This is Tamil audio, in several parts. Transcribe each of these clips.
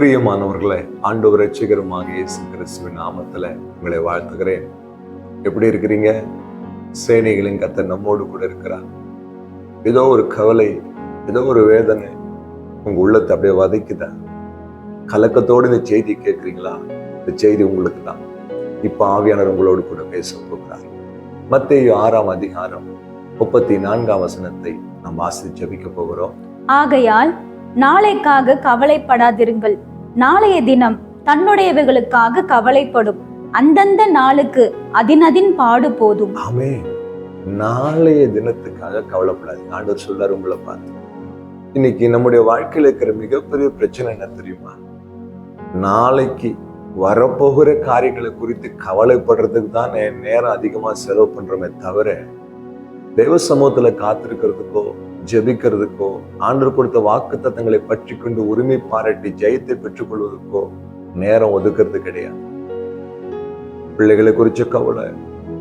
பிரியமானவர்களே, ஆண்டவர் இரட்சகருமாக இயேசு கிறிஸ்துவின் நாமத்துல உங்களை வாழ்த்துகிறேன். எப்படி இருக்கிறீங்க? சேனைகளின் கர்த்தர் நம்மோடு கூட இருக்கிறார். ஏதோ ஒரு கவலை, ஏதோ ஒரு வேதனை உங்க உள்ளத்தை அப்படியே வதைக்குதா? கலக்கத்தோடு இந்த செய்தி கேட்குறீங்களா? இந்த செய்தி உங்களுக்கு தான். இப்ப ஆவியானவர் உங்களோடு கூட பேச போகிறார். மத்தேயு 6ஆம் அதிகாரம் 34ஆம் வசனத்தை நாம் வாசித்து ஜெபிக்க போகிறோம். ஆகையால் நாளைக்காக கவலைப்படாதிருங்கள், நாளைய தினம் தன்னுடையவைகளுக்காக கவலைப்படும், அந்தந்த நாளுக்கு அதினதின் பாடு போதும். ஆமென். நாளைய தினத்துக்காக கவலைப்படாது. ஆண்டவர் சொல்றாரு உங்களை பார்த்து. இன்னைக்கு நம்முடைய வாழ்க்கையில இருக்கிற மிகப்பெரிய பிரச்சனை என்ன தெரியுமா? நாளைக்கு வரப்போகிற காரியங்களை குறித்து கவலைப்படுறதுக்கு தான் நேரம் அதிகமா செலவு பண்றோமே தவிர, தெய்வ சமூகத்துல காத்திருக்கிறதுக்கோ ஜெபிக்கிறதுக்கோ ஆண்டவர் கொடுத்த வாக்குத்தத்தங்களை பற்றி கொண்டு உரிமை பாராட்டி ஜெயத்தை பெற்றுக் கொள்வதற்கோ நேரம் ஒதுக்கிறது கிடையாது. பிள்ளைகளை குறிச்ச கவலை,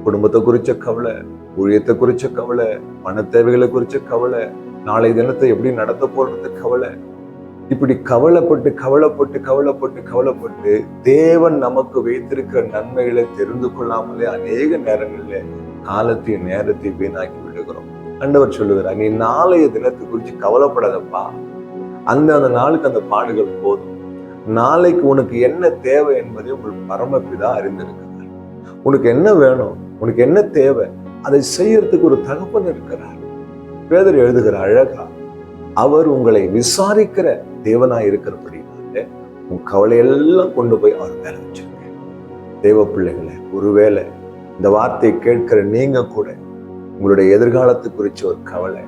குடும்பத்தை குறிச்ச கவலை, ஊழியத்தை குறிச்ச கவலை, பண தேவைகளை குறிச்ச கவலை, நாளை தினத்தை எப்படி நடத்த போறது கவலை. இப்படி கவலைப்பட்டு கவலைப்பட்டு கவலைப்பட்டு கவலைப்பட்டு தேவன் நமக்கு வைத்திருக்கிற நன்மைகளை தெரிந்து கொள்ளாமலே அநேக நேரங்களிலே காலத்தையும் நேரத்தையும் வீணாக்கி விடுகிறோம். ஆண்டவர் சொல்லுகிறார், நீ நாளைய தினத்தை குறித்து கவலைப்படாதப்பா, அந்த நாளுக்கு அந்த பாடுகள் போதும். நாளைக்கு உனக்கு என்ன தேவை என்பதை உங்கள் பரமபிதா அறிந்திருக்கிறார். உனக்கு என்ன வேணும், உனக்கு என்ன தேவை, அதை செய்யறதுக்கு ஒரு தகப்பன் இருக்கிறார். பேதர் எழுதுகிற அழகா, அவர் உங்களை விசாரிக்கிற தேவனாய் இருக்கிறபடினால உன் கவலையெல்லாம் கொண்டு போய் அவர் மேல வச்சிருக்க. தேவ பிள்ளைகளை, ஒருவேளை இந்த வார்த்தையை கேட்கிற நீங்க கூட உங்களுடைய எதிர்காலத்தை குறித்த ஒரு கவலை,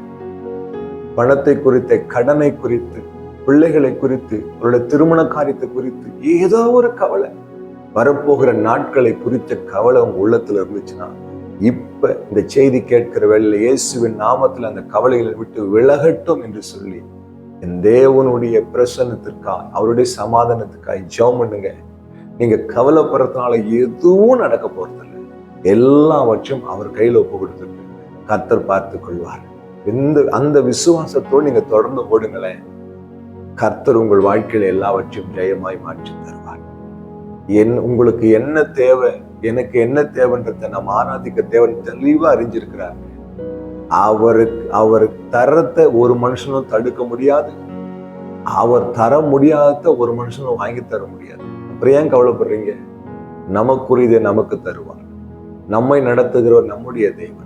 பணத்தை குறித்த, கடனை குறித்து, பிள்ளைகளை குறித்து, உங்களுடைய திருமண காரியத்தை குறித்து ஏதோ ஒரு கவலை, வரப்போகிற நாட்களை குறித்த கவலை உங்க உள்ளத்துல இருந்துச்சுன்னா, இப்ப இந்த செய்தி கேட்கிற வேளையில இயேசுவின் நாமத்துல அந்த கவலைகளை விட்டு விலகட்டும் என்று சொல்லி என் தேவனுடைய பிரசன்னத்திற்காக, அவருடைய சமாதானத்துக்காக ஜெபம் பண்ணுங்க. நீங்க கவலைப்படுறதுனால எதுவும் நடக்க போறதில்லை. எல்லாவற்றையும் அவர் கையில ஒப்பு கொடுத்துட்டு கர்த்தர் பார்த்து கொள்வார். அந்த விசுவாசத்தோடு நீங்க தொடர்ந்து ஓடுங்களேன். கர்த்தர் உங்கள் வாழ்க்கையில எல்லாவற்றையும் ஜெயமாய் மாற்றி தருவார். உங்களுக்கு என்ன தேவை, எனக்கு என்ன தேவைன்றத நம்ம ஆராதிக்க தேவன் தெளிவா அறிஞ்சிருக்கிறார். அவர் தரத்தை ஒரு மனுஷனும் தடுக்க முடியாது. அவர் தர முடியாத ஒரு மனுஷனும் வாங்கி தர முடியாது. அப்புறம் ஏன் கவலைப்படுறீங்க? நமக்குரியதை நமக்கு தருவார். நம்மை நடத்துகிறவர் நம்முடைய தேவன்.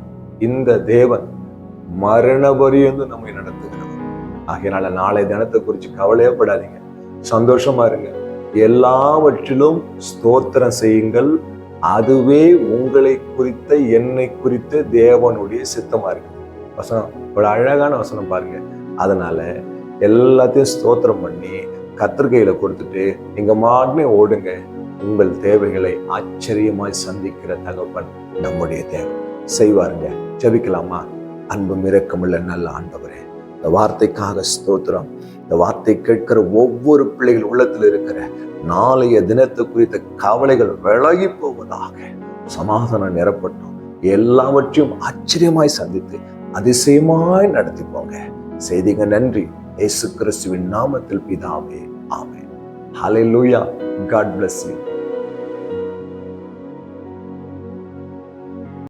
இந்த தேவன் மரண பரியந்து நம்மை நடத்துகிறவர். ஆகையினால நாளை தினத்தை குறித்து கவலையப்படாதீங்க, சந்தோஷமா இருங்க. எல்லாவற்றிலும் ஸ்தோத்திரம் செய்யுங்கள், அதுவே உங்களை குறித்த, என்னை குறித்த தேவனுடைய சித்தமா இருக்கு. வசனம் ஒரு அழகான வசனம் பாருங்க. அதனால எல்லாத்தையும் ஸ்தோத்திரம் பண்ணி கத்திரிக்கையில கொடுத்துட்டு நீங்க மாட்டுமே ஓடுங்க. உங்கள் தேவைகளை ஆச்சரியமாய் சந்திக்கிற தகப்பன் நம்முடைய தேவன் செய்வாருங்க. ஜெபிக்கலாமா? அன்பும் இரக்கமுள்ள நல்ல ஆண்டவரே, இந்த வார்த்தைக்காக ஸ்தோத்திரம். இந்த வார்த்தை கேட்கிற ஒவ்வொரு பிள்ளைகள் உள்ளத்தில் இருக்கிற நாளைய தினத்தை குறித்த கவலைகள் விலகி போவதாக, சமாதானம் நிரப்பட்டும், எல்லாவற்றையும் ஆச்சரியமாய் சந்தித்து அதிசயமாய் நடத்தி போங்க. செய்திங்க. நன்றி. இயேசு கிறிஸ்துவின் நாமத்தில் பிதாவே, ஆமென். ஹல்லேலூயா. God bless you.